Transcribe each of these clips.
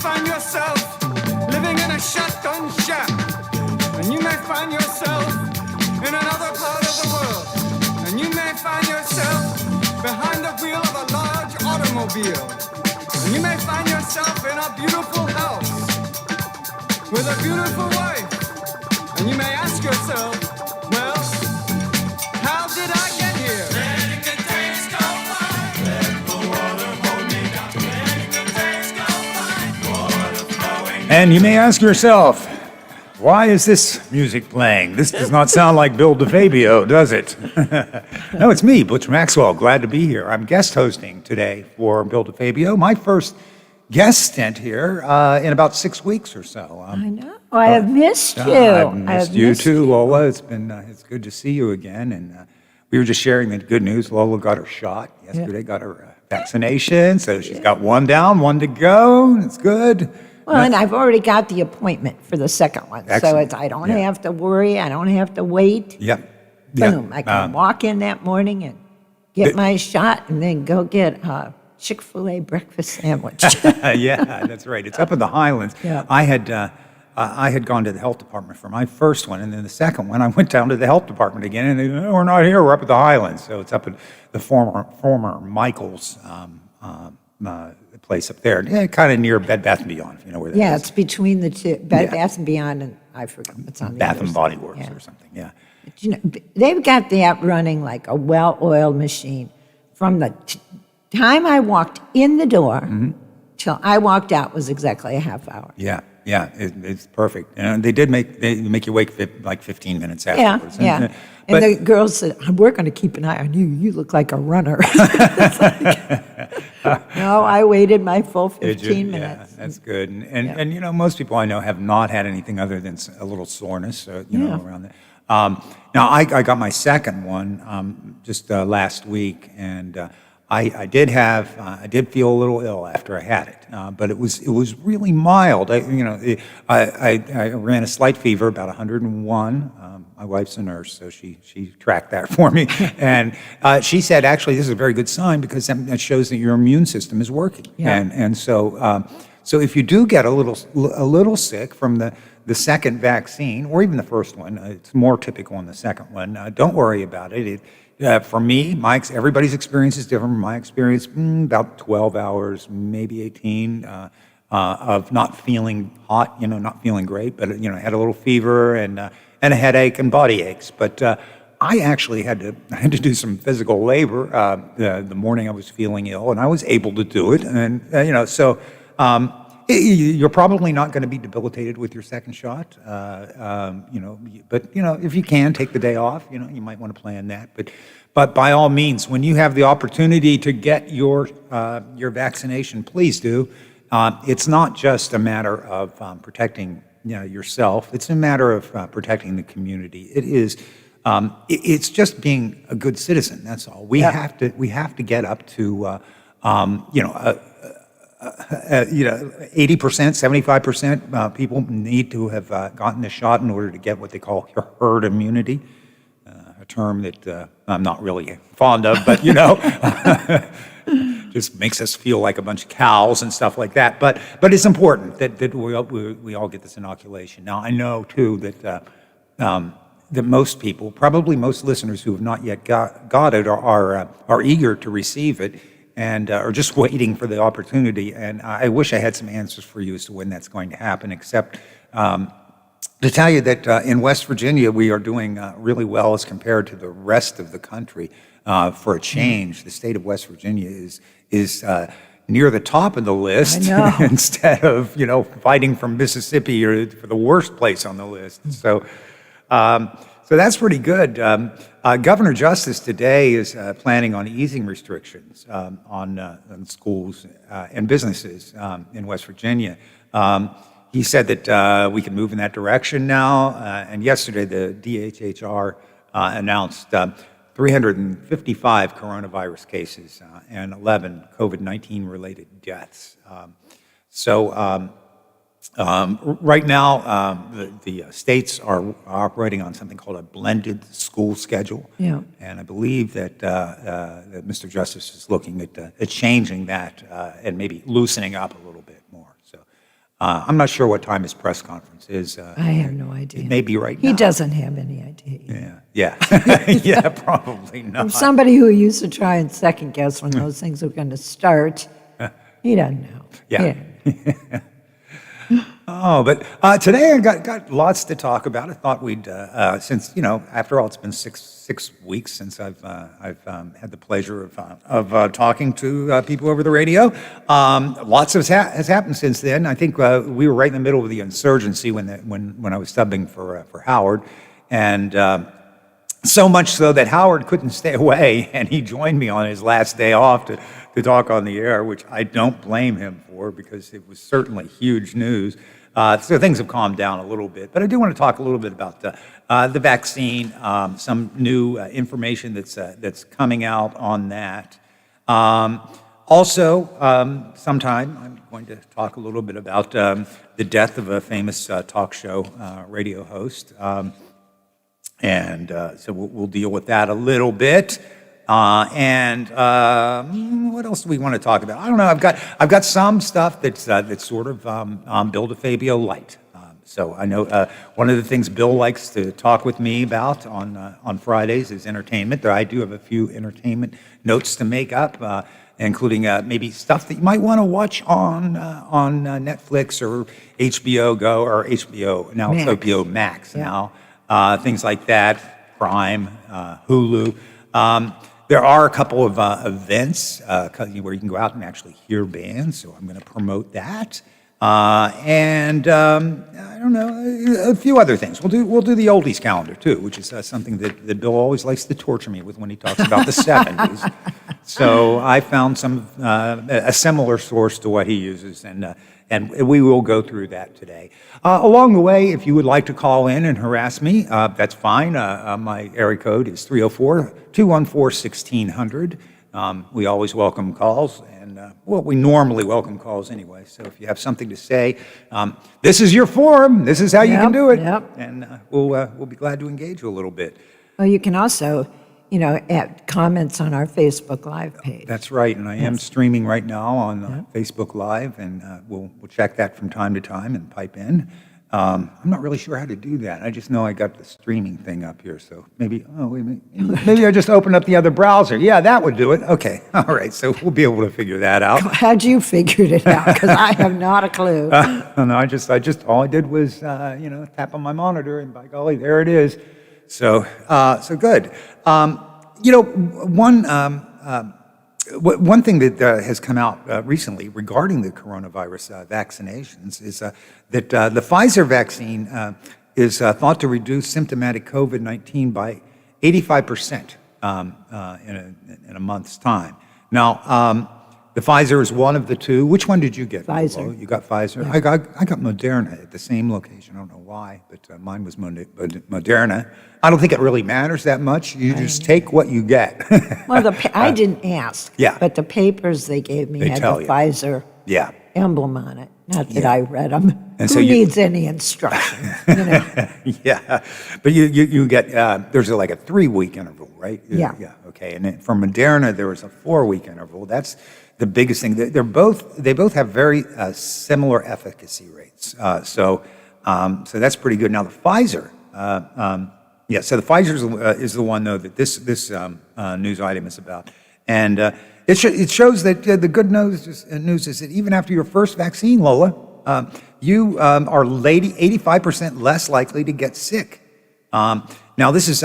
Find yourself living in a shotgun shack, and you may find yourself in another part of the world, and you may find yourself behind the wheel of a large automobile, and you may find yourself in a beautiful house with a beautiful wife, and you may ask yourself, well, how did I get here? Letting the days go by, let the water hold me down. Letting the days go by, water flowing. And you may ask yourself, why is this music playing? This does not sound like Bill DeFabio, does it? No, it's me, Butch Maxwell. Glad to be here. I'm guest hosting today for Bill DeFabio, my first guest stint here in about 6 weeks or so. I know. I have missed you. I've missed you too, Lola. It's been it's good to see you again. And we were just sharing the good news. Lola got her shot yesterday, got her vaccination. So she's got one down, one to go. It's good. Well, and I've already got the appointment for the second one. Excellent. So I don't have to worry. I don't have to wait. Yep. Boom. I can walk in that morning and get my shot and then go get a Chick-fil-A breakfast sandwich. Yeah, that's right. It's up in the Highlands. Yeah. I had gone to the health department for my first one, and then the second one, I went down to the health department again, and they said, "No, we're not here. We're up at the Highlands." So it's up at the former Michael's place up there, kind of near Bed Bath & Beyond, if you know where that is. Yeah, it's between the two, Bed Bath & Beyond, and I forgot what's on the Bath other and Body side. Works Yeah. or something. Yeah. But, you know, they've got that running like a well-oiled machine. From the time I walked in the door till I walked out was exactly a half hour. Yeah. It's perfect. And they make you wake like 15 minutes Yeah, afterwards. yeah. But- And the girls said, "We're going to keep an eye on you. You look like a runner." No, I waited my full Did you? 15 minutes. Yeah, that's good. And you know, most people I know have not had anything other than a little soreness, around that. Now, I got my second one just last week, and I did feel a little ill after I had it, but it was really mild. I ran a slight fever, about 101. My wife's a nurse, so she tracked that for me, and she said, actually, this is a very good sign because that shows that your immune system is working. Yeah. And so if you do get a little sick from the second vaccine, or even the first one, it's more typical in the second one. Don't worry about it. For me, everybody's experience is different. My experience, about 12 hours, maybe 18, of not feeling hot, not feeling great, but I had a little fever and a headache and body aches. But I actually had to do some physical labor the morning I was feeling ill, and I was able to do it. And you're probably not going to be debilitated with your second shot, but if you can take the day off, you might want to plan that. But by all means, when you have the opportunity to get your vaccination, please do. It's not just a matter of protecting yourself; it's a matter of protecting the community. It is. It's just being a good citizen. That's all. We have to get up to 80%, 75% people need to have gotten the shot in order to get what they call herd immunity, a term that I'm not really fond of, but just makes us feel like a bunch of cows and stuff like that. But it's important that we all get this inoculation. Now, I know too that most people, probably most listeners who have not yet got it, are eager to receive it, and are just waiting for the opportunity. And I wish I had some answers for you as to when that's going to happen, except to tell you that in West Virginia, we are doing really well as compared to the rest of the country. For a change, the state of West Virginia is near the top of the list instead of, fighting from Mississippi or for the worst place on the list. So that's pretty good. Governor Justice today is planning on easing restrictions on schools and businesses in West Virginia. He said that we can move in that direction now. And yesterday, the DHHR announced 355 coronavirus cases and 11 COVID-19 related deaths. Right now, the states are operating on something called a blended school schedule. Yeah. And I believe that Mr. Justice is looking at changing that and maybe loosening up a little bit more. So I'm not sure what time his press conference is. I have no idea. It may be right now. He doesn't have any idea. Yeah. Yeah, probably not. From somebody who used to try and second guess when those things were going to start, he doesn't know. Yeah. Oh, but today I got lots to talk about. I thought we'd, since after all, it's been six weeks since I've had the pleasure of talking to people over the radio. Lots has happened since then. I think we were right in the middle of the insurgency when I was subbing for Howard, and so much so that Howard couldn't stay away, and he joined me on his last day off to talk on the air, which I don't blame him for because it was certainly huge news. So things have calmed down a little bit, but I do want to talk a little bit about the vaccine, some new information that's coming out on that. Also, sometime I'm going to talk a little bit about the death of a famous talk show radio host, and so we'll deal with that a little bit. What else do we want to talk about? I don't know. I've got some stuff that's sort of Bill DeFabio light. So I know one of the things Bill likes to talk with me about on Fridays is entertainment. I do have a few entertainment notes to make up, including maybe stuff that you might want to watch on Netflix or HBO Go or HBO now. It's HBO Max now. Things like that, Prime, Hulu. There are a couple of events where you can go out and actually hear bands, so I'm going to promote that. And I don't know, a few other things. We'll do the oldies calendar too, which is something that Bill always likes to torture me with when he talks about the 70s. So I found a similar source to what he uses, and we will go through that today. Along the way, if you would like to call in and harass me, that's fine. My area code is 304-214-1600. We always welcome calls, and we normally welcome calls anyway. So if you have something to say, this is your forum. This is how you can do it. Yep. And we'll be glad to engage you a little bit. Well, you can also, add comments on our Facebook Live page. That's right, and I am streaming right now on Facebook Live, and we'll check that from time to time and pipe in. I'm not really sure how to do that. I just know I got the streaming thing up here, so maybe I just open up the other browser. Yeah, that would do it. Okay, all right, so we'll be able to figure that out. How'd you figure it out? Because I have not a clue. No, I just all I did was tap on my monitor, and by golly, there it is. So good. One thing that has come out recently regarding the coronavirus vaccinations is that the Pfizer vaccine is thought to reduce symptomatic COVID-19 by 85% in a month's time. Now, the Pfizer is one of the two. Which one did you get? Pfizer. Oh, you got Pfizer? Yeah. I got Moderna at the same location. I don't know why, but mine was Moderna. I don't think it really matters that much. You just take what you get. Well, I didn't ask. Yeah. But the papers they gave me had the Pfizer emblem on it. Not that I read them. And who needs any instruction? Yeah, but you get there's like a 3-week interval, right? Yeah. Okay, and then for Moderna there was a 4-week interval. That's the biggest thing. They both have very similar efficacy rates. So that's pretty good. Now the Pfizer. So the Pfizer is the one though that this news item is about, and it shows that the good news is that even after your first vaccine, Lola, you are 85% less likely to get sick. Now this is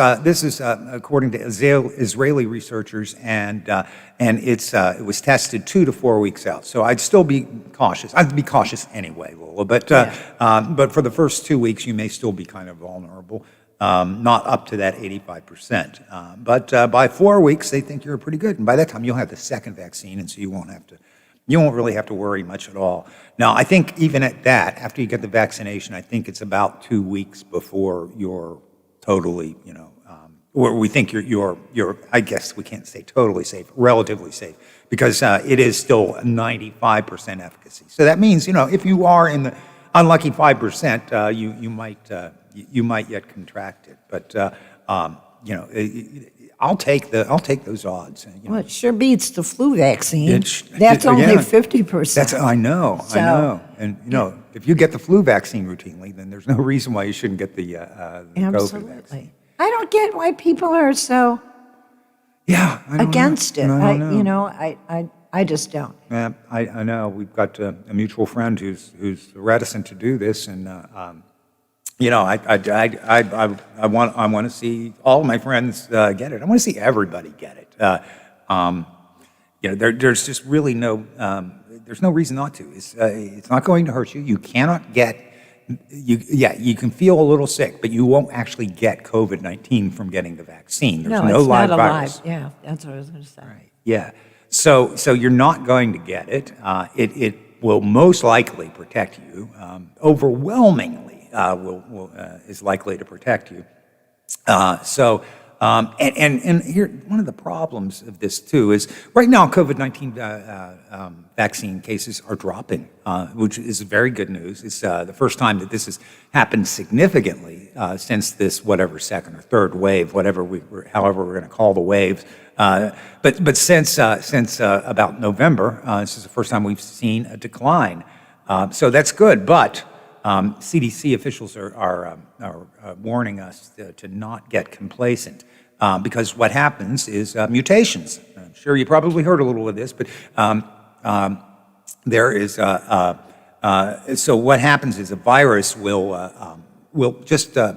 according to Israeli researchers, and it was tested 2 to 4 weeks out. So I'd still be cautious. I'd be cautious anyway, Lola. But for the first 2 weeks, you may still be kind of vulnerable. Not up to that 85%. But by 4 weeks, they think you're pretty good. And by that time, you'll have the second vaccine, and so you won't really have to worry much at all. Now, I think even at that, after you get the vaccination, I think it's about 2 weeks before you're totally, or we think you're, I guess we can't say totally safe, relatively safe, because it is still 95% efficacy. So that means, if you are in the unlucky 5%, you might yet contract it. But I'll take those odds. Well, it sure beats the flu vaccine. It's- That's only again, 50%. I know. So- And, if you get the flu vaccine routinely, then there's no reason why you shouldn't get the COVID vaccine. Absolutely. I don't get why people are so Yeah, I don't against know. it. I don't know. I just don't. Yeah, I know. We've got a mutual friend who's reticent to do this, and I want to see all of my friends get it. I want to see everybody get it. There's just really there's no reason not to. It's not going to hurt you. You cannot get. You can feel a little sick, but you won't actually get COVID-19 from getting the vaccine. There's no it's live not virus. alive. Yeah, that's what I was going to say. Right. Yeah. So you're not going to get it. It will most likely protect you. Overwhelmingly, is likely to protect you. And here, one of the problems of this too is right now COVID-19 vaccine cases are dropping, which is very good news. It's the first time that this has happened significantly since this second or third wave, however we're going to call the waves. But since about November, this is the first time we've seen a decline. So that's good, but CDC officials are warning us to not get complacent because what happens is mutations. I'm sure you probably heard a little of this, but there is so what happens is a virus will just a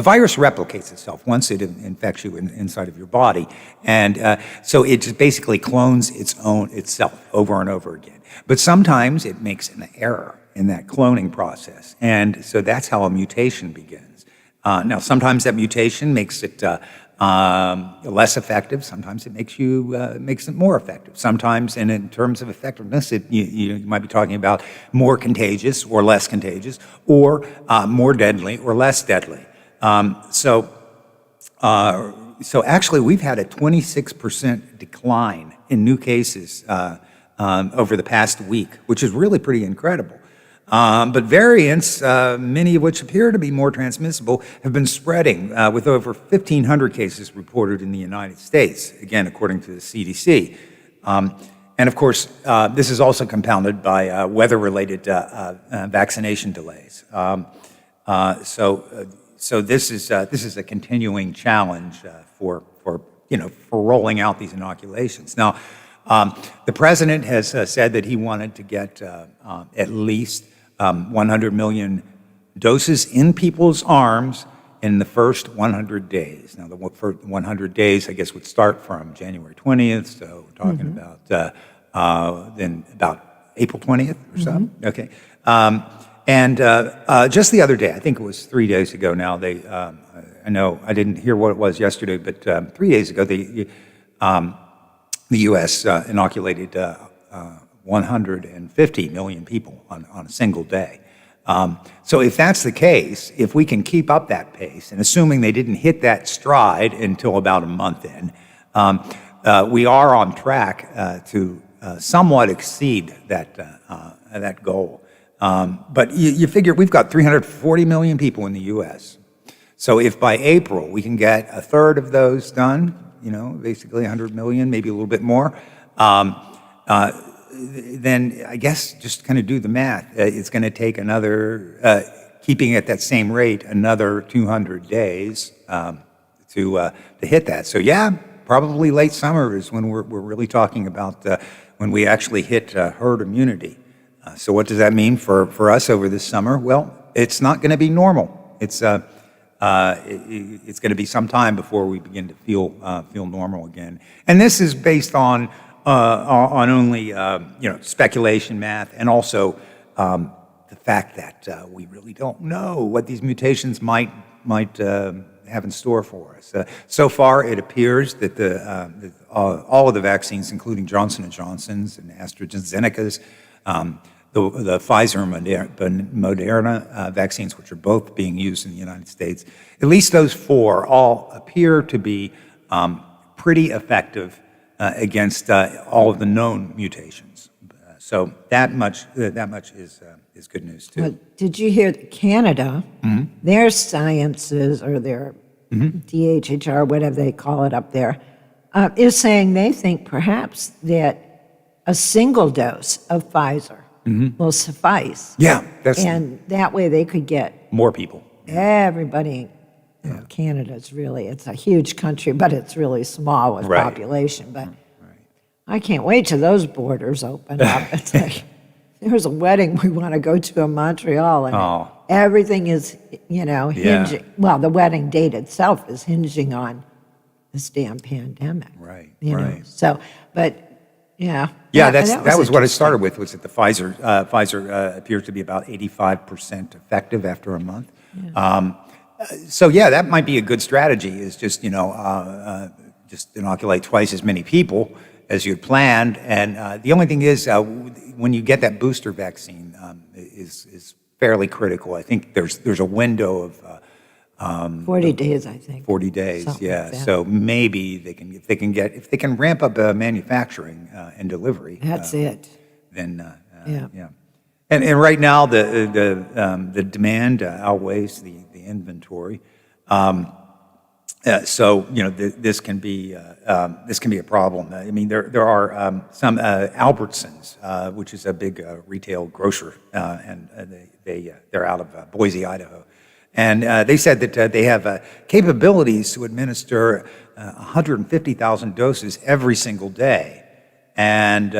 virus replicates itself once it infects you inside of your body, and so it just basically clones itself over and over again. But sometimes it makes an error in that cloning process, and so that's how a mutation begins. Now, sometimes that mutation makes it less effective. Sometimes it makes it more effective. Sometimes, and in terms of effectiveness, you might be talking about more contagious or less contagious, or more deadly or less deadly. So actually, we've had a 26% decline in new cases over the past week, which is really pretty incredible. But variants, many of which appear to be more transmissible, have been spreading with over 1,500 cases reported in the United States, again, according to the CDC. And of course, this is also compounded by weather-related vaccination delays. So this is a continuing challenge for rolling out these inoculations. Now, the president has said that he wanted to get at least 100 million doses in people's arms in the first 100 days. Now, the first 100 days, I guess, would start from January 20th. So we're talking about then about April 20th or so. Okay. And just the other day, I think it was 3 days ago now, I know I didn't hear what it was yesterday, but 3 days ago, the U.S. inoculated 150 million people on a single day. So if that's the case, if we can keep up that pace, and assuming they didn't hit that stride until about a month in, we are on track to somewhat exceed that goal. But you figure we've got 340 million people in the U.S. So if by April we can get a third of those done, basically 100 million, maybe a little bit more, then I guess just kind of do the math. It's going to take another, keeping at that same rate, another 200 days to hit that. So yeah, probably late summer is when we're really talking about when we actually hit herd immunity. So what does that mean for us over this summer? Well, it's not going to be normal. It's going to be some time before we begin to feel normal again. And this is based on only speculation, math, and also the fact that we really don't know what these mutations might have in store for us. So far, it appears that all of the vaccines, including Johnson & Johnson's and AstraZeneca's, the Pfizer and Moderna vaccines, which are both being used in the United States, at least those four all appear to be pretty effective against all of the known mutations. So that much is good news too. Well, did you hear that Canada, their sciences or their DHHR, whatever they call it up there, is saying they think perhaps that a single dose of Pfizer will suffice. Yeah, And that way they could get more people. everybody. You know, Canada's really, it's a huge country, but it's really small with Right. population. But I can't wait till those borders open up. It's like, there's a wedding we want to go to in Montreal, and everything is, hinging. Well, the wedding date itself is hinging on this damn pandemic. Right, You know? right. So, but, yeah. Yeah, that was what it interesting. started with, was that the Pfizer appears to be about 85% effective after a month. So yeah, that might be a good strategy, is just, just inoculate twice as many people as you had planned. And the only thing is, when you get that booster vaccine, is fairly critical. I think there's a window of 40 days, I think. 40 days, Something yeah. like that. So maybe if they can ramp up manufacturing and delivery. That's it. Then Yeah. And right now the demand outweighs the inventory. So this can be a problem. I mean, there are some Albertsons, which is a big retail grocer, and they're out of Boise, Idaho, and they said that they have capabilities to administer 150,000 doses every single day. And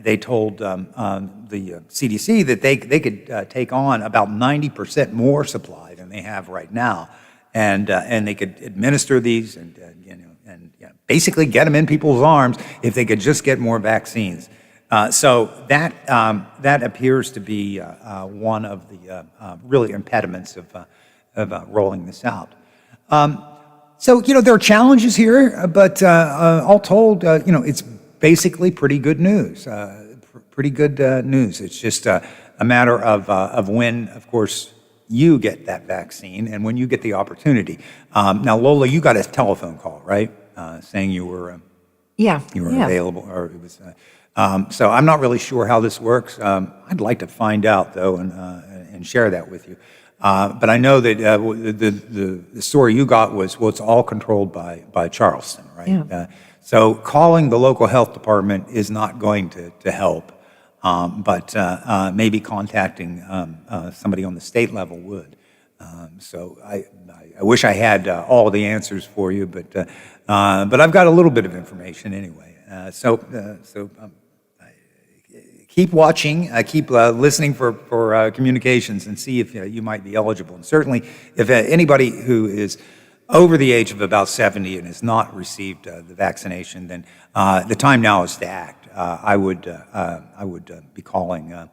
they told the CDC that they could take on about 90% more supply than they have right now, and they could administer these and basically get them in people's arms if they could just get more vaccines. So that appears to be one of the really impediments of rolling this out. So, there are challenges here, but all told, it's basically pretty good news. Pretty good news. It's just a matter of when, of course, you get that vaccine and when you get the opportunity. Now, Lola, you got a telephone call, right? Saying you were available, or it was. So I'm not really sure how this works. I'd like to find out, though, and share that with you. But I know that the story you got was, well, it's all controlled by Charleston, right? Yeah. So calling the local health department is not going to help, but maybe contacting somebody on the state level would. So I wish I had all the answers for you, but I've got a little bit of information anyway. Keep watching, keep listening for communications, and see if you might be eligible. And certainly, if anybody who is over the age of about 70 and has not received the vaccination, then the time now is to act. I would be calling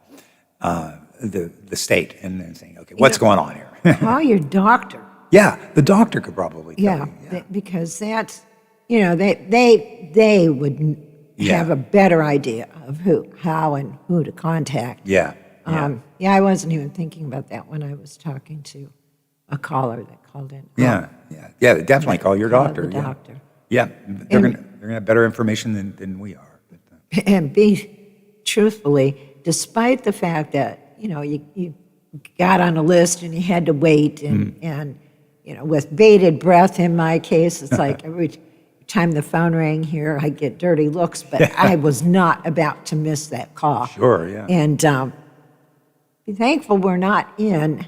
the state and saying, okay, what's going on here? Call your doctor. Yeah, the doctor could probably tell you. Yeah, because that's, they would have a better idea of how and who to contact. Yeah. I wasn't even thinking about that when I was talking to a caller that called in. Yeah, definitely call your doctor. The doctor. Yeah, they're gonna have better information than we are. And be truthfully, despite the fact that, you got on a list and you had to wait and with bated breath in my case, it's like every time the phone rang here, I get dirty looks, but I was not about to miss that call. Sure, yeah. And be thankful we're not in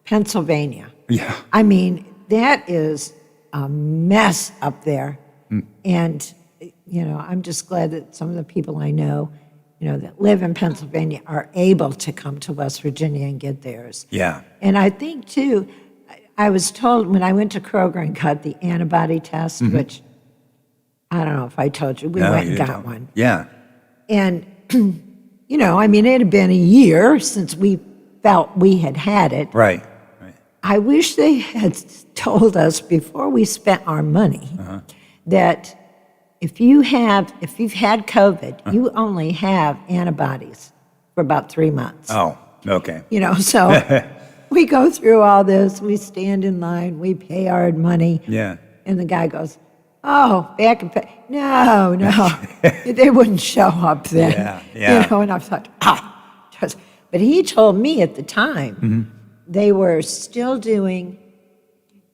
Pennsylvania. Yeah. I mean, that is a mess up there. And, I'm just glad that some of the people I know, that live in Pennsylvania are able to come to West Virginia and get theirs. Yeah. And I think, too, I was told when I went to Kroger and got the antibody test, which I don't know if I told you, we went and got one. Yeah. And, it had been a year since we felt we had it. Right. I wish they had told us before we spent our money that if you've had COVID, you only have antibodies for about 3 months. Oh, okay. So we go through all this, we stand in line, we pay our money. Yeah. And the guy goes, oh, back and pay. No, they wouldn't show up then. Yeah. And I thought, but he told me at the time they were still doing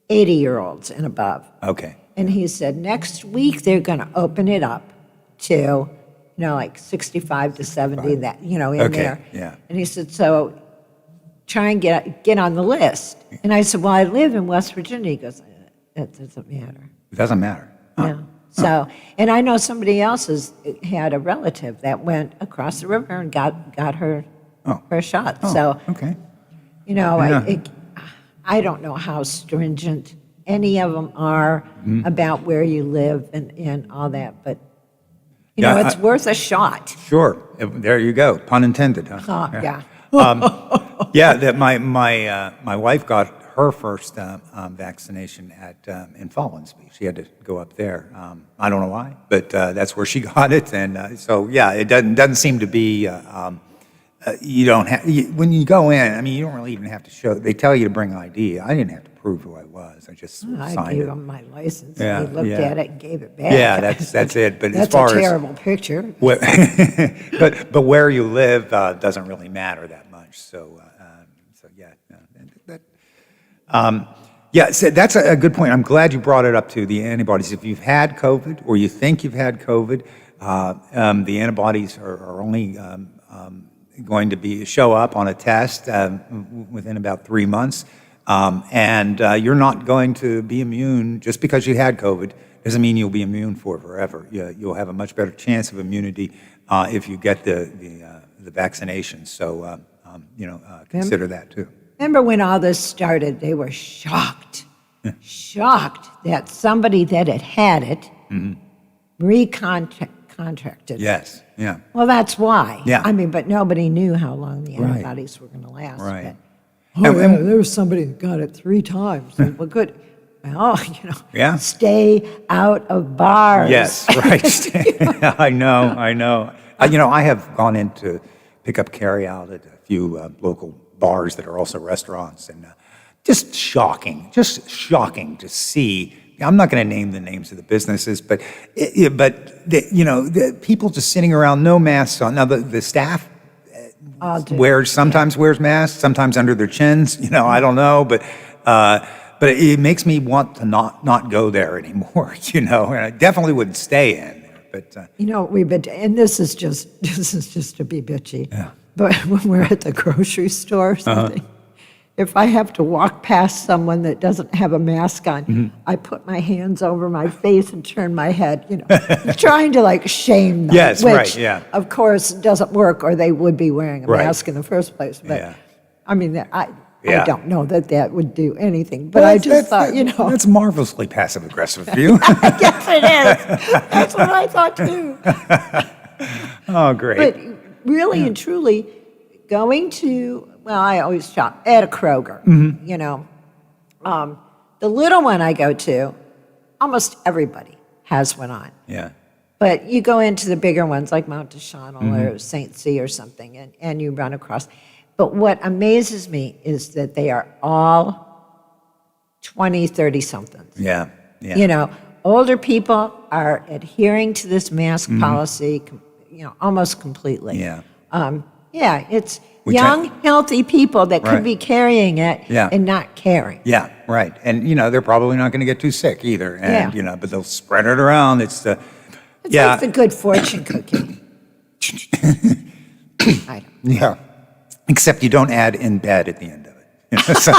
80-year-olds and above. Okay. And he said, next week, they're going to open it up to, like 65 to 70, that, in Okay, there. yeah. And he said, so try and get on the list. And I said, well, I live in West Virginia. He goes, that doesn't matter. It doesn't matter. Yeah. So, and I know somebody else had a relative that went across the river and got her shot. So, Okay. Yeah. I don't know how stringent any of them are about where you live and all that, but it's worth a shot. Sure. There you go. Pun intended, huh? Yeah. My wife got her first vaccination in Fallonsby. She had to go up there. I don't know why, but that's where she got it. And so, yeah, it doesn't seem to be. You don't have when you go in. I mean, you don't really even have to show. They tell you to bring ID. I didn't have to prove who I was. I just I signed gave it. him my license. Yeah, And he looked yeah. at it and gave it back. Yeah, that's it. But That's as far a terrible picture. but where you live doesn't really matter that much. So yeah, so that's a good point. I'm glad you brought it up to the antibodies. If you've had COVID or you think you've had COVID, the antibodies are only going to show up on a test within about 3 months. And you're not going to be immune just because you had COVID. Doesn't mean you'll be immune for it forever. You'll have a much better chance of immunity if you get the vaccination. So consider that too. Remember when all this started, they were shocked that somebody that had it contracted. Yes. Yeah. Well, that's why. Yeah. I mean, but nobody knew how long the Right. antibodies were going to last. Right. But, there was somebody that got it 3 times. Well, good. Well, Yeah. stay out of bars. Yes. Right. I know. I have gone in to pick up carry-out at a few local bars that are also restaurants, and just shocking to see. I'm not going to name the names of the businesses, but the people just sitting around, no masks on. Now the staff sometimes wears masks, sometimes under their chins. I don't know, but it makes me want to not go there anymore. And I definitely wouldn't stay in there. But we've been, and this is just to be bitchy. Yeah. But when we're at the grocery store or something, if I have to walk past someone that doesn't have a mask on, I put my hands over my face and turn my head, trying to shame them. Yes, which, right, yeah. Of course, doesn't work, or they would be wearing a Right. mask in the first place. But Yeah. I mean, I Yeah. don't know that would do anything. But I just thought, that's marvelously passive aggressive of you. yes, it is. That's what I thought too. Oh, great. But really and truly, going to, I always shop at a Kroger, the little one I go to, almost everybody has one on. Yeah. But you go into the bigger ones like Mount Deschanel or St. C or something, and you run across. But what amazes me is that they are all 20, 30-somethings. Yeah. Yeah. Older people are adhering to this mask policy, almost completely. Yeah. It's Which young, healthy people that could Right. be carrying it Yeah. and not caring. Yeah, right. And, they're probably not going to get too sick either. And, Yeah. but they'll spread it around. It's It's like the good fortune cookie. I don't. Yeah. Except you don't add in bed at the end of it. So.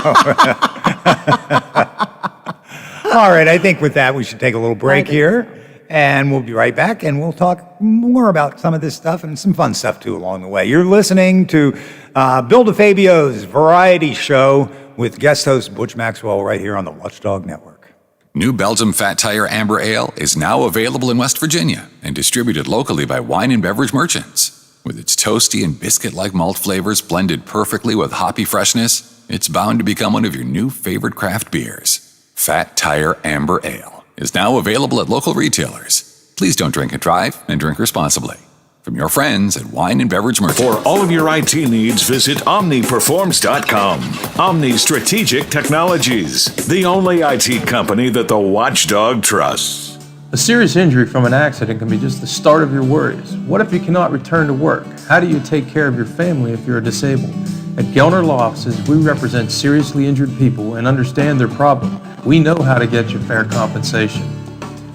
All right, I think with that we should take a little break here, and we'll be right back, and we'll talk more about some of this stuff and some fun stuff too along the way. You're listening to Bill DeFabio's variety show with guest host Butch Maxwell right here on the Watchdog Network. New Belgium Fat Tire Amber Ale is now available in West Virginia and distributed locally by wine and beverage merchants. With its toasty and biscuit-like malt flavors blended perfectly with hoppy freshness, it's bound to become one of your new favorite craft beers. Fat Tire Amber Ale is now available at local retailers. Please don't drink and drive, and drink responsibly. From your friends at Wine and Beverage Merchants. For all of your IT needs, visit OmniPerforms.com. Omni Strategic Technologies, the only IT company that the Watchdog trusts. A serious injury from an accident can be just the start of your worries. What if you cannot return to work? How do you take care of your family if you're disabled? At Gelner Law Offices, we represent seriously injured people and understand their problem. We know how to get you fair compensation.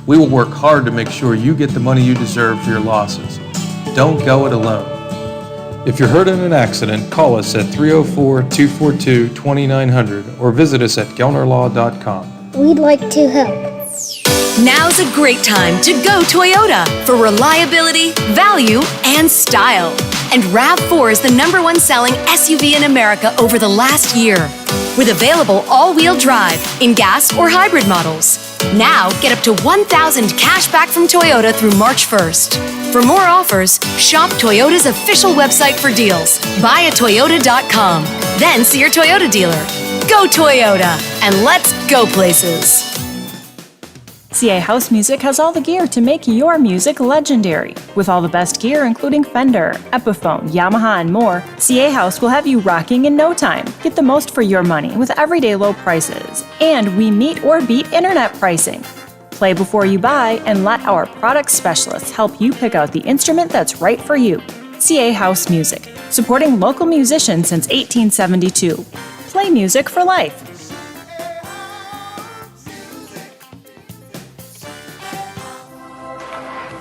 We will work hard to make sure you get the money you deserve for your losses. Don't go it alone. If you're hurt in an accident, call us at 304-242-2900 or visit us at gelnerlaw.com. We'd like to help. Now's a great time to go Toyota for reliability, value, and style. And RAV4 is the #1 selling SUV in America over the last year, with available all-wheel drive in gas or hybrid models. Now, get up to $1,000 cash back from Toyota through March 1st. For more offers, shop Toyota's official website for deals. Buyatoyota.com. Then see your Toyota dealer. Go Toyota, and let's go places. CA House Music has all the gear to make your music legendary. With all the best gear including Fender, Epiphone, Yamaha, and more, CA House will have you rocking in no time. Get the most for your money with everyday low prices. And we meet or beat internet pricing. Play before you buy and let our product specialists help you pick out the instrument that's right for you. CA House Music, supporting local musicians since 1872. Play music for life.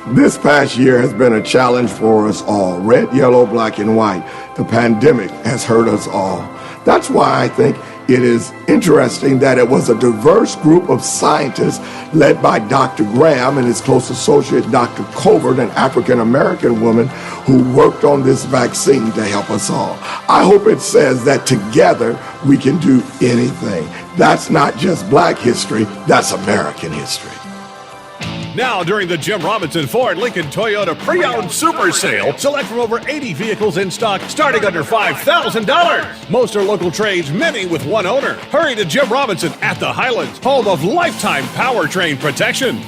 This past year has been a challenge for us all. Red, yellow, black, and white. The pandemic has hurt us all. That's why I think it is interesting that it was a diverse group of scientists led by Dr. Graham and his close associate, Dr. Covert, an African-American woman who worked on this vaccine to help us all. I hope it says that together we can do anything. That's not just black history, that's American history. Now, during the Jim Robinson Ford Lincoln Toyota Pre-Owned Super Sale, select from over 80 vehicles in stock starting under $5,000. Most are local trades, many with one owner. Hurry to Jim Robinson at the Highlands, home of lifetime powertrain protection.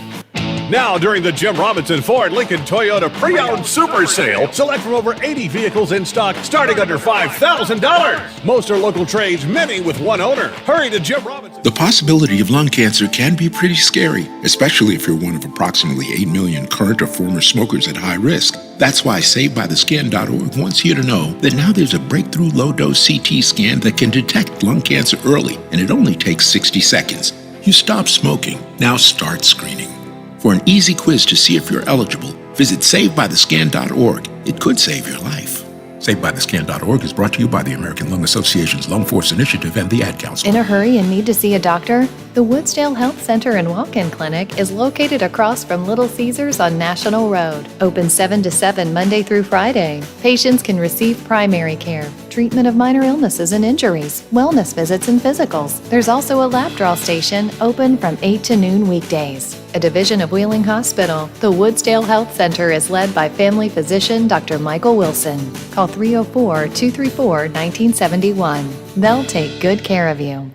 Now, during the Jim Robinson Ford Lincoln Toyota Pre-Owned Super Sale, select from over 80 vehicles in stock starting under $5,000. Most are local trades, many with one owner. Hurry to Jim Robinson. The possibility of lung cancer can be pretty scary, especially if you're one of approximately 8 million current or former smokers at high risk. That's why SaveByTheScan.org wants you to know that now there's a breakthrough low-dose CT scan that can detect lung cancer early, and it only takes 60 seconds. You stop smoking, now start screening. For an easy quiz to see if you're eligible, visit SaveByTheScan.org. It could save your life. SaveByTheScan.org is brought to you by the American Lung Association's Lung Force Initiative and the Ad Council. In a hurry and need to see a doctor? The Woodsdale Health Center and Walk-In Clinic is located across from Little Caesars on National Road. Open 7 to 7 Monday through Friday. Patients can receive primary care, treatment of minor illnesses and injuries, wellness visits and physicals. There's also a lab draw station open from 8 to noon weekdays. A division of Wheeling Hospital, the Woodsdale Health Center is led by family physician Dr. Michael Wilson. Call 304-234-1971. They'll take good care of you.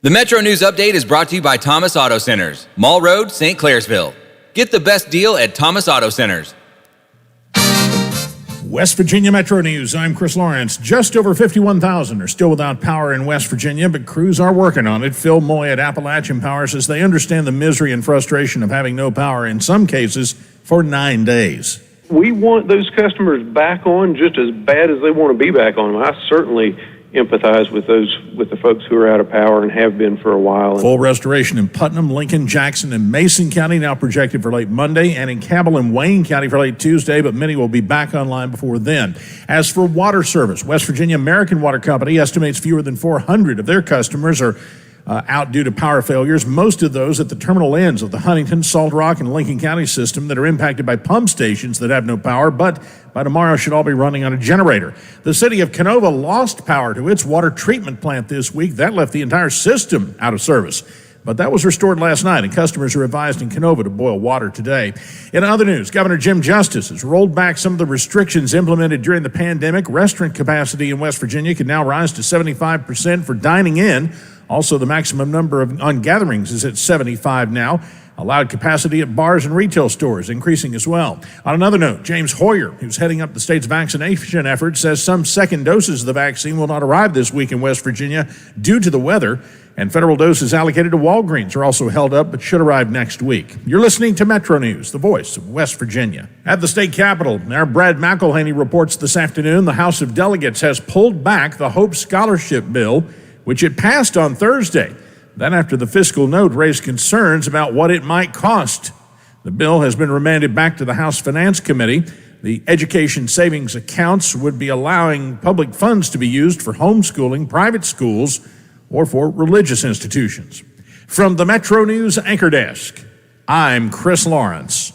The Metro News Update is brought to you by Thomas Auto Centers, Mall Road, St. Clairsville. Get the best deal at Thomas Auto Centers. West Virginia Metro News, I'm Chris Lawrence. Just over 51,000 are still without power in West Virginia, but crews are working on it. Phil Moy at Appalachian Power says they understand the misery and frustration of having no power, in some cases, for 9 days. We want those customers back on just as bad as they want to be back on them. I certainly empathize with the folks who are out of power and have been for a while. Full restoration in Putnam, Lincoln, Jackson, and Mason County now projected for late Monday, and in Cabell and Wayne County for late Tuesday, but many will be back online before then. As for water service, West Virginia American Water Company estimates fewer than 400 of their customers are out due to power failures, most of those at the terminal ends of the Huntington, Salt Rock, and Lincoln County system that are impacted by pump stations that have no power, but by tomorrow should all be running on a generator. The city of Canova lost power to its water treatment plant this week. That left the entire system out of service. But that was restored last night, and customers are advised in Canova to boil water today. In other news, Governor Jim Justice has rolled back some of the restrictions implemented during the pandemic. Restaurant capacity in West Virginia can now rise to 75% for dining in. Also, the maximum number on gatherings is at 75 now. Allowed capacity at bars and retail stores increasing as well. On another note, James Hoyer, who's heading up the state's vaccination effort, says some second doses of the vaccine will not arrive this week in West Virginia due to the weather, and federal doses allocated to Walgreens are also held up but should arrive next week. You're listening to Metro News, the voice of West Virginia. At the state capitol, our Brad McElhaney reports this afternoon the House of Delegates has pulled back the Hope Scholarship Bill, which it passed on Thursday. That after the fiscal note raised concerns about what it might cost. The bill has been remanded back to the House Finance Committee. The education savings accounts would be allowing public funds to be used for homeschooling, private schools, or for religious institutions. From the Metro News Anchor Desk, I'm Chris Lawrence.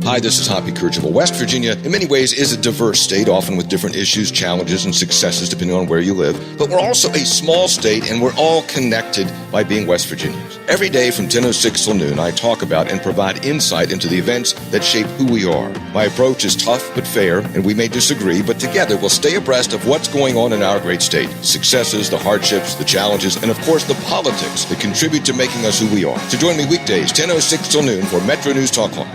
Hi, this is Hoppy Kercheval. West Virginia, in many ways, is a diverse state, often with different issues, challenges, and successes depending on where you live. But we're also a small state, and we're all connected by being West Virginians. Every day from 10:06 till noon, I talk about and provide insight into the events that shape who we are. My approach is tough but fair, and we may disagree, but together we'll stay abreast of what's going on in our great state. The successes, the hardships, the challenges, and of course the politics that contribute to making us who we are. So join me weekdays, 10:06 till noon for Metro News Talk Live.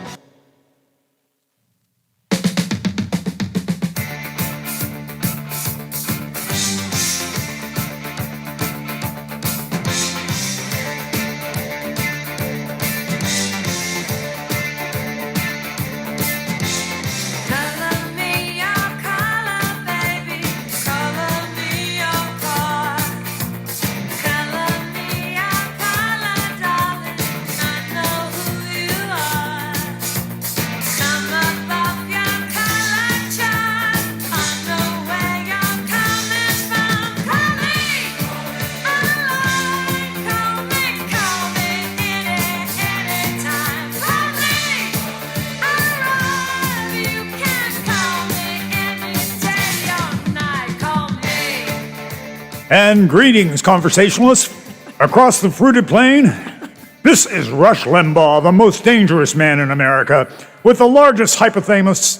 And greetings, conversationalists across the fruited plain. This is Rush Limbaugh, the most dangerous man in America, with the largest hypothalamus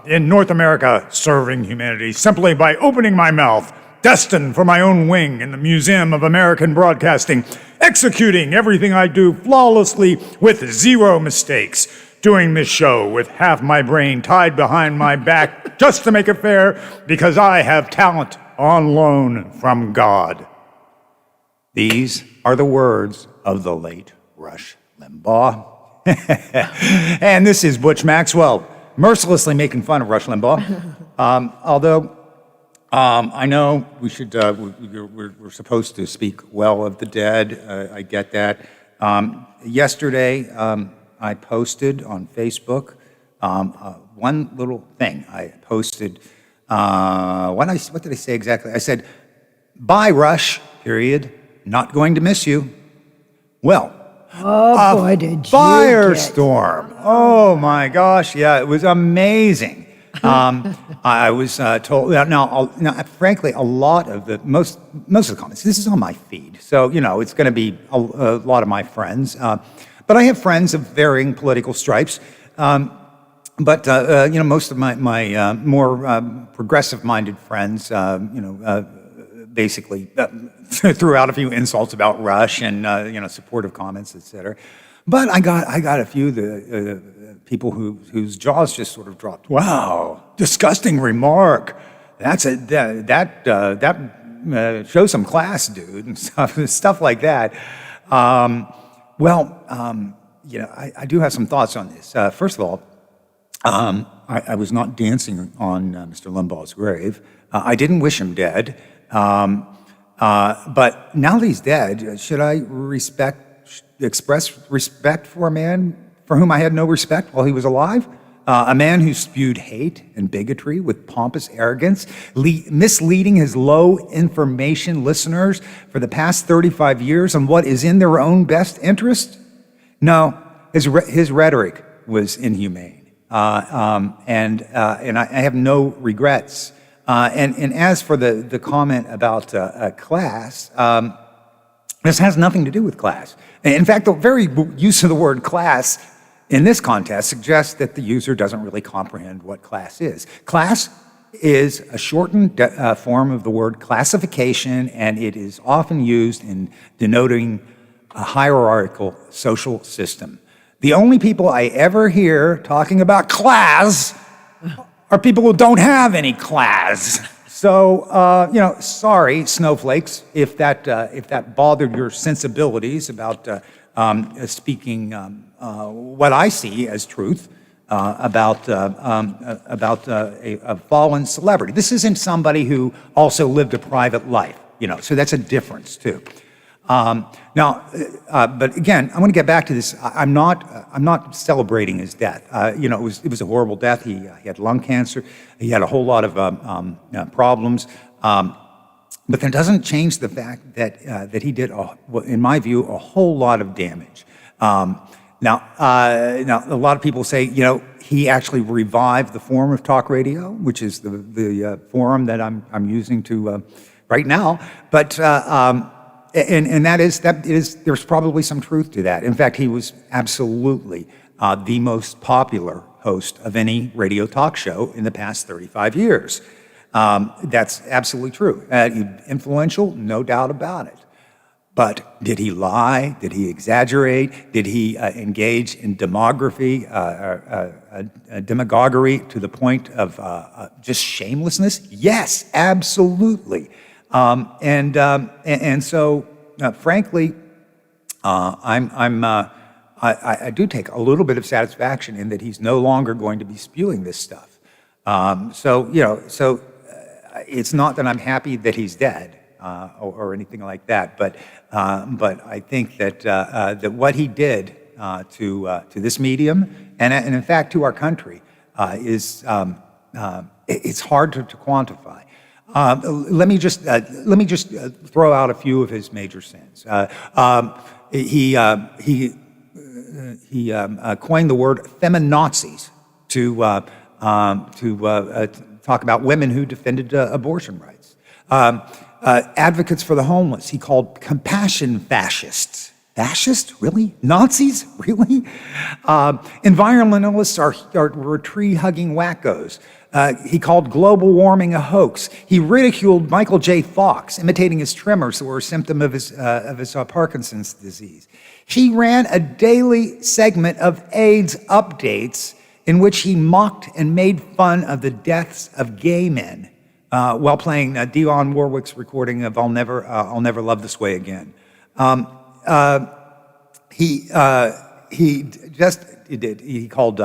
in North America, serving humanity simply by opening my mouth, destined for my own wing in the Museum of American Broadcasting, executing everything I do flawlessly with zero mistakes, doing this show with half my brain tied behind my back just to make it fair, because I have talent on loan from God. These are the words of the late Rush Limbaugh. And this is Butch Maxwell, mercilessly making fun of Rush Limbaugh. Although I know we should, we're supposed to speak well of the dead. I get that. Yesterday, I posted on Facebook one little thing. I posted, what did I say exactly? I said, bye, Rush, period. Not going to miss you. Well, oh boy, did you firestorm. Oh my gosh, yeah, it was amazing. I was told, now, frankly, a lot of the, most of the comments, this is on my feed, so, you know, it's going to be a lot of my friends. But I have friends of varying political stripes. But you know, most of my more progressive-minded friends, you know, basically threw out a few insults about Rush and you know, supportive comments, etc. But I got a few the people whose jaws just sort of dropped. Wow, disgusting remark. That shows some class, dude, and stuff like that. You know, I do have some thoughts on this. First of all, I was not dancing on Mr. Limbaugh's grave. I didn't wish him dead. But now that he's dead, should I express respect for a man for whom I had no respect while he was alive? A man who spewed hate and bigotry with pompous arrogance, misleading his low-information listeners for the past 35 years on what is in their own best interest? No, his rhetoric was inhumane. And I have no regrets. And as for the comment about class, this has nothing to do with class. In fact, the very use of the word class in this context suggests that the user doesn't really comprehend what class is. Class is a shortened form of the word classification, and it is often used in denoting a hierarchical social system. The only people I ever hear talking about class are people who don't have any class. So, you know, sorry, snowflakes, if that bothered your sensibilities about speaking what I see as truth about a fallen celebrity. This isn't somebody who also lived a private life, you know, so that's a difference too. But again, I want to get back to this. I'm not celebrating his death. It was a horrible death. He had lung cancer. He had a whole lot of problems. But that doesn't change the fact that he did, in my view, a whole lot of damage. Now, a lot of people say, he actually revived the form of talk radio, which is the forum that I'm using to right now. But and that is there's probably some truth to that. In fact, he was absolutely the most popular host of any radio talk show in the past 35 years. That's absolutely true. Influential, no doubt about it. But did he lie? Did he exaggerate? Did he engage in demagoguery to the point of just shamelessness? Yes, absolutely. And so, frankly, I do take a little bit of satisfaction in that he's no longer going to be spewing this stuff. So it's not that I'm happy that he's dead or anything like that, but I think that what he did to this medium and in fact to our country is it's hard to quantify. Let me just throw out a few of his major sins. He coined the word feminazis to talk about women who defended abortion rights. Advocates for the homeless, he called compassion fascists. Fascists? Really? Nazis? Really? Environmentalists were tree-hugging wackos. He called global warming a hoax. He ridiculed Michael J. Fox, imitating his tremors that were a symptom of his Parkinson's disease. He ran a daily segment of AIDS updates in which he mocked and made fun of the deaths of gay men while playing Dionne Warwick's recording of "I'll Never Love This Way Again." He called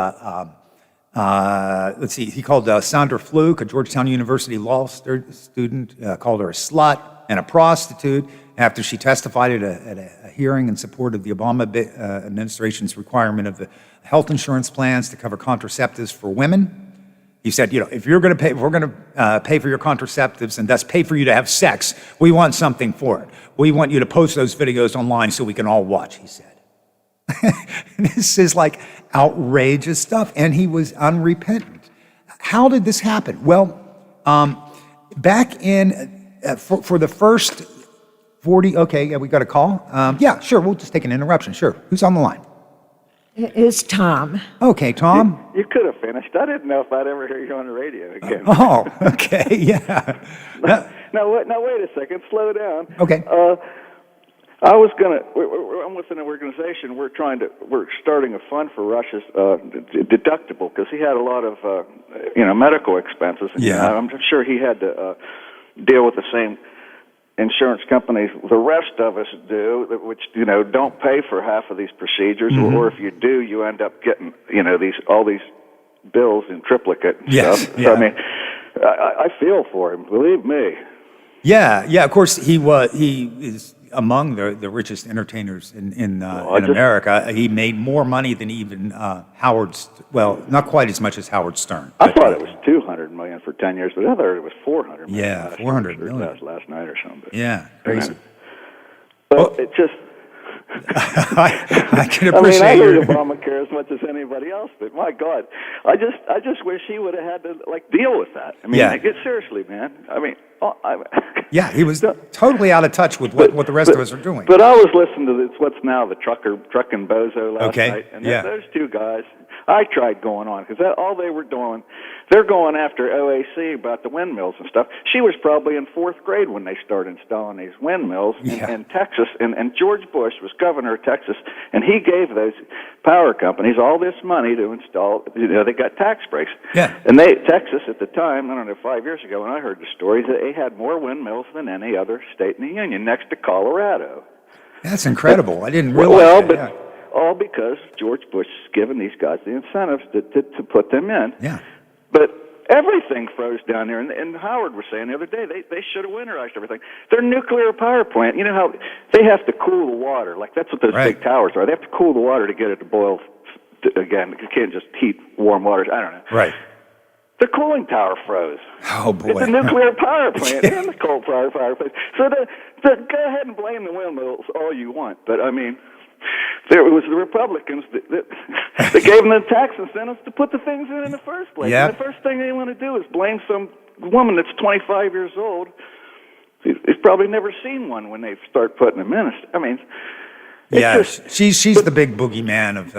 Sandra Fluke, a Georgetown University law student, called her a slut and a prostitute after she testified at a hearing in support of the Obama administration's requirement of the health insurance plans to cover contraceptives for women. He said, if we're going to pay for your contraceptives and thus pay for you to have sex, we want something for it. We want you to post those videos online so we can all watch, he said. This is like outrageous stuff, and he was unrepentant. How did this happen? Well, back in, for the first 40, okay, yeah, we got a call. Yeah, sure, we'll just take an interruption, sure. Who's on the line? It's Tom. Okay, Tom. You could have finished. I didn't know if I'd ever hear you on the radio again. Oh, okay, yeah. Now, wait a second. Slow down. Okay. I'm with an organization. We're starting a fund for Rush's deductible because he had a lot of, medical expenses. And, yeah. I'm sure he had to deal with the same insurance companies the rest of us do, which don't pay for half of these procedures, mm-hmm. or if you do, you end up getting all these bills in triplicate and yes, stuff. Yeah. So, I mean, I feel for him. Believe me. Yeah. Of course, he is among the richest entertainers in America. He made more money than even not quite as much as Howard Stern. I thought it was $200 million for 10 years, but I thought it was $400 million. Yeah, $400 million last night or something. Yeah, crazy. But it just. I can appreciate. I hate Obamacare as much as anybody else, but my God, I just wish he would have had to deal with that. I mean, seriously, man. I mean. Yeah, he was totally out of touch with what the rest of us are doing. But I was listening to what's now the Truck and Bozo last night, and those two guys, I tried going on because all they were doing, they're going after OAC about the windmills and stuff. She was probably in 4th grade when they started installing these windmills in Texas, and George Bush was governor of Texas, and he gave those power companies all this money to install. They got tax breaks. Yeah. And Texas at the time, I don't know, 5 years ago when I heard the story, they had more windmills than any other state in the union, next to Colorado. That's incredible. I didn't realize that. All because George Bush is giving these guys the incentives to put them in. Yeah. But everything froze down there. And Howard was saying the other day, they should have winterized everything. Their nuclear power plant, you know how they have to cool the water. Like, that's what those big towers are. They have to cool the water to get it to boil again. You can't just heat warm water. I don't know. Right. The cooling tower froze. Oh, boy. It's a nuclear power plant and the coal power plant. So go ahead and blame the windmills all you want. But, I mean, there was the Republicans that gave them the tax incentives to put the things in the first place. Yep. And the first thing they want to do is blame some woman that's 25 years old. He's probably never seen one when they start putting them in. I mean, yeah, she's the big boogeyman of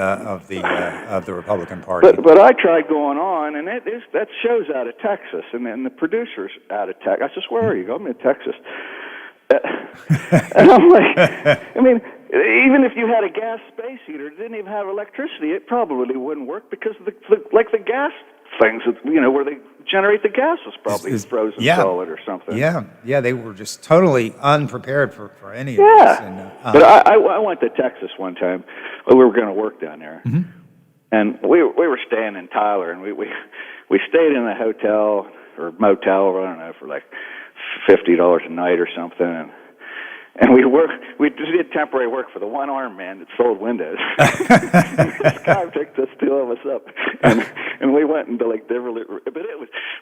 the Republican Party. But I tried going on, and that show's out of Texas, and the producer's out of Texas. I said, where are you? I'm in Texas. And I'm like, I mean, even if you had a gas space heater, it didn't even have electricity, it probably wouldn't work because the gas things, where they generate the gas was probably frozen solid or something. Yeah, they were just totally unprepared for any of this. Yeah, but I went to Texas one time. We were going to work down there, and we were staying in Tyler, and we stayed in a hotel or motel, I don't know, for like $50 a night or something, and we did temporary work for the one-armed man that sold windows. This guy picked us two of us up, and we went into like different.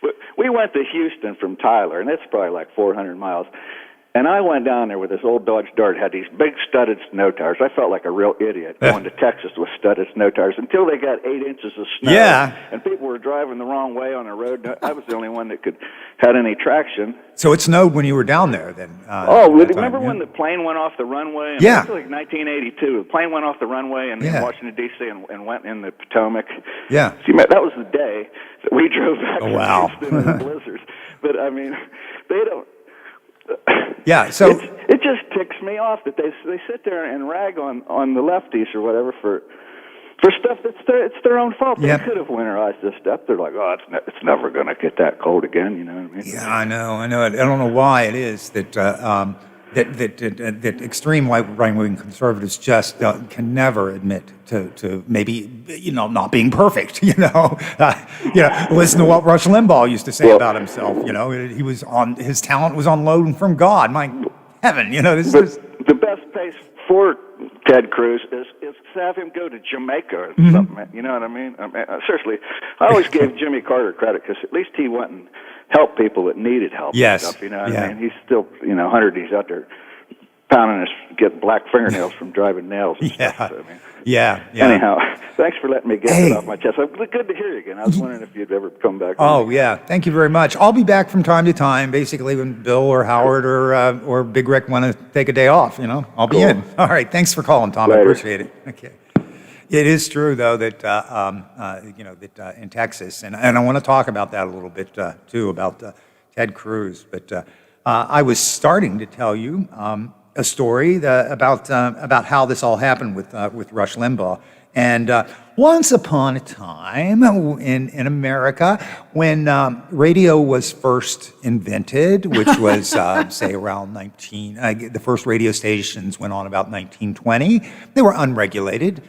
But we went to Houston from Tyler, and it's probably like 400 miles. And I went down there with this old Dodge Dart, had these big studded snow tires. I felt like a real idiot going to Texas with studded snow tires until they got 8 inches of snow. Yeah. And people were driving the wrong way on the road. I was the only one that had any traction. So it snowed when you were down there then? Remember when the plane went off the runway? It was like 1982. The plane went off the runway in Washington, D.C. and went in the Potomac. Yeah. See, that was the day that we drove back from Houston in the blizzards. But, I mean, they don't... Yeah, so it just ticks me off that they sit there and rag on the lefties or whatever for stuff it's their own fault. They could have winterized this stuff. They're like, oh, it's never going to get that cold again. You know what I mean? Yeah, I know. I don't know why it is that extreme right-wing conservatives just can never admit to maybe not being perfect. Listen to what Rush Limbaugh used to say about himself. His talent was on loan from God. My heaven, the best place for Ted Cruz is to have him go to Jamaica or something. You know what I mean? Seriously, I always gave Jimmy Carter credit because at least he went and helped people that needed help. Yes. And stuff, you know what I mean? He's still, 100. He's out there pounding getting black fingernails from driving nails. And stuff, so, I mean, yeah. Anyhow, thanks for letting me get it off my chest. Good to hear you again. I was wondering if you'd ever come back. Oh, yeah. Thank you very much. I'll be back from time to time, basically when Bill or Howard or Big Rick want to take a day off. I'll be in. All right. Thanks for calling, Tom. Later. I appreciate it. Okay. It is true, though, that that in Texas, and I want to talk about that a little bit too, about Ted Cruz. But I was starting to tell you a story about how this all happened with Rush Limbaugh. And once upon a time in America, when radio was first invented, which was say around the first radio stations went on about 1920. They were unregulated.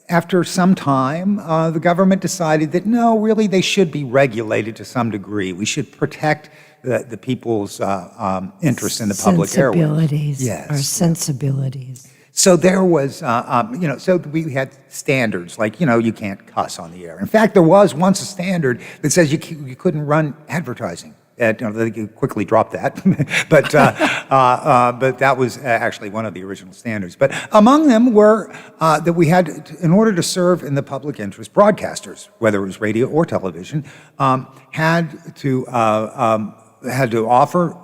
After some time, the government decided that no, really, they should be regulated to some degree. We should protect the people's interest in the public airwaves. Sensibilities. So there was, so we had standards like, you can't cuss on the air. In fact, there was once a standard that says you couldn't run advertising. They quickly dropped that, but that was actually one of the original standards. But among them were that we had, in order to serve in the public interest, broadcasters, whether it was radio or television, had to offer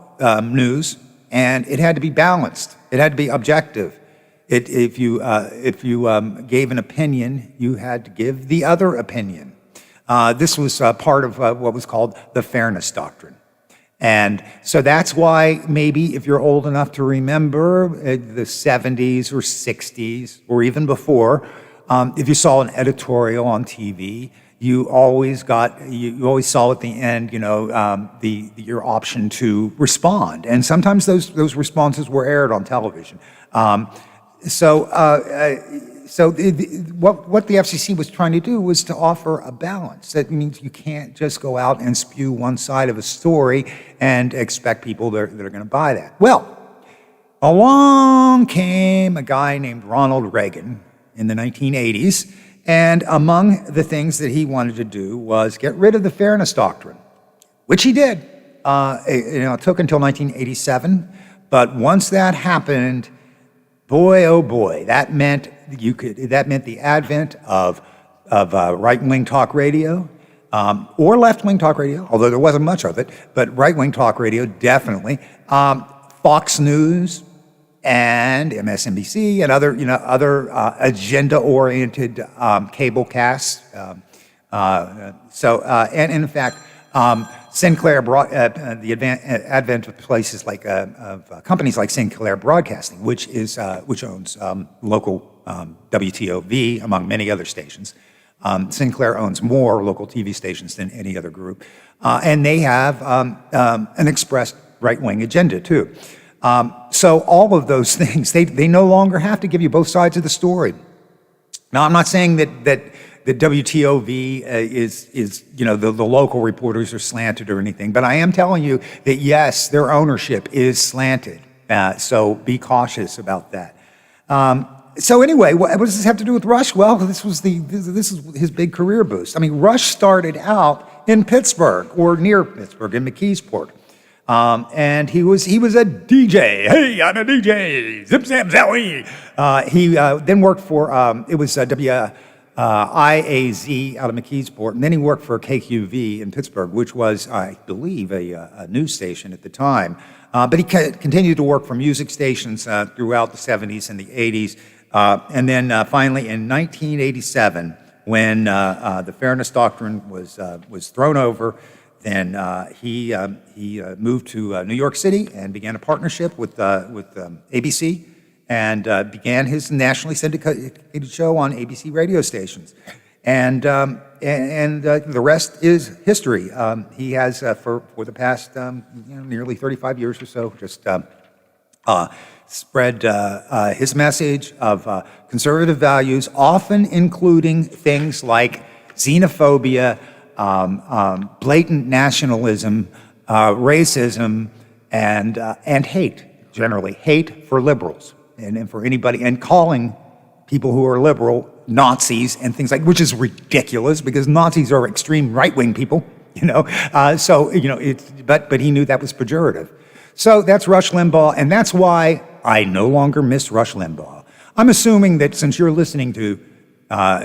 news, and it had to be balanced. It had to be objective. If you gave an opinion, you had to give the other opinion. This was part of what was called the Fairness Doctrine. And so that's why maybe if you're old enough to remember the 70s or 60s or even before, if you saw an editorial on TV, you always saw at the end, your option to respond. And sometimes those responses were aired on television. So what the FCC was trying to do was to offer a balance. That means you can't just go out and spew one side of a story and expect people that are going to buy that. Well, along came a guy named Ronald Reagan in the 1980s, and among the things that he wanted to do was get rid of the fairness doctrine, which he did. It took until 1987, but once that happened, boy, oh boy, that meant the advent of right-wing talk radio, or left-wing talk radio, although there wasn't much of it, but right-wing talk radio definitely. Fox News and MSNBC and other agenda-oriented cable casts. And in fact, Sinclair brought the advent of places like of companies like Sinclair Broadcasting, which owns local WTOV among many other stations. Sinclair owns more local TV stations than any other group, and they have an expressed right-wing agenda too. So all of those things, they no longer have to give you both sides of the story. Now, I'm not saying that WTOV is the local reporters are slanted or anything, but I am telling you that yes, their ownership is slanted. So be cautious about that. So anyway, what does this have to do with Rush? Well, this is his big career boost. I mean, Rush started out in Pittsburgh or near Pittsburgh in McKeesport. And he was a DJ. Hey, I'm a DJ. Zip, zap, zowie. He then worked for, it was IAZ out of McKeesport, and then he worked for KQV in Pittsburgh, which was, I believe, a news station at the time. But he continued to work for music stations throughout the 70s and the 80s. And then finally in 1987, when the Fairness Doctrine was thrown over, then he moved to New York City and began a partnership with ABC and began his nationally syndicated show on ABC radio stations. And the rest is history. He has, for the past nearly 35 years or so, just spread his message of conservative values, often including things like xenophobia, blatant nationalism, racism, and hate, generally. Hate for liberals and for anybody, and calling people who are liberal Nazis and things like, which is ridiculous because Nazis are extreme right-wing people, but he knew that was pejorative. So that's Rush Limbaugh, and that's why I no longer miss Rush Limbaugh. I'm assuming that since you're listening to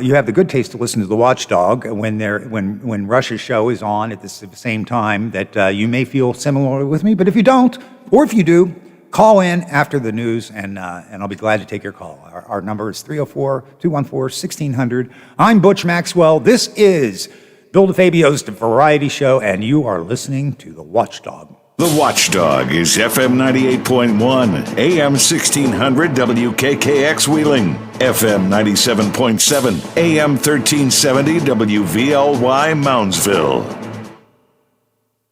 you have the good taste to listen to The Watchdog when Rush's show is on at the same time, that you may feel similarly with me. But if you don't, or if you do, call in after the news, and I'll be glad to take your call. Our number is 304-214-1600. I'm Butch Maxwell. This is Bill DeFabio's Variety Show, and you are listening to The Watchdog. The Watchdog is FM 98.1, AM 1600 WKKX Wheeling, FM 97.7, AM 1370 WVLY Moundsville.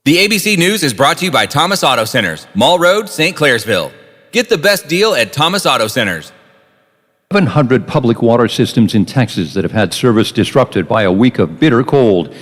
The ABC News is brought to you by Thomas Auto Centers, Mall Road, St. Clairsville. Get the best deal at Thomas Auto Centers. 700 public water systems in Texas that have had service disrupted by a week of bitter cold.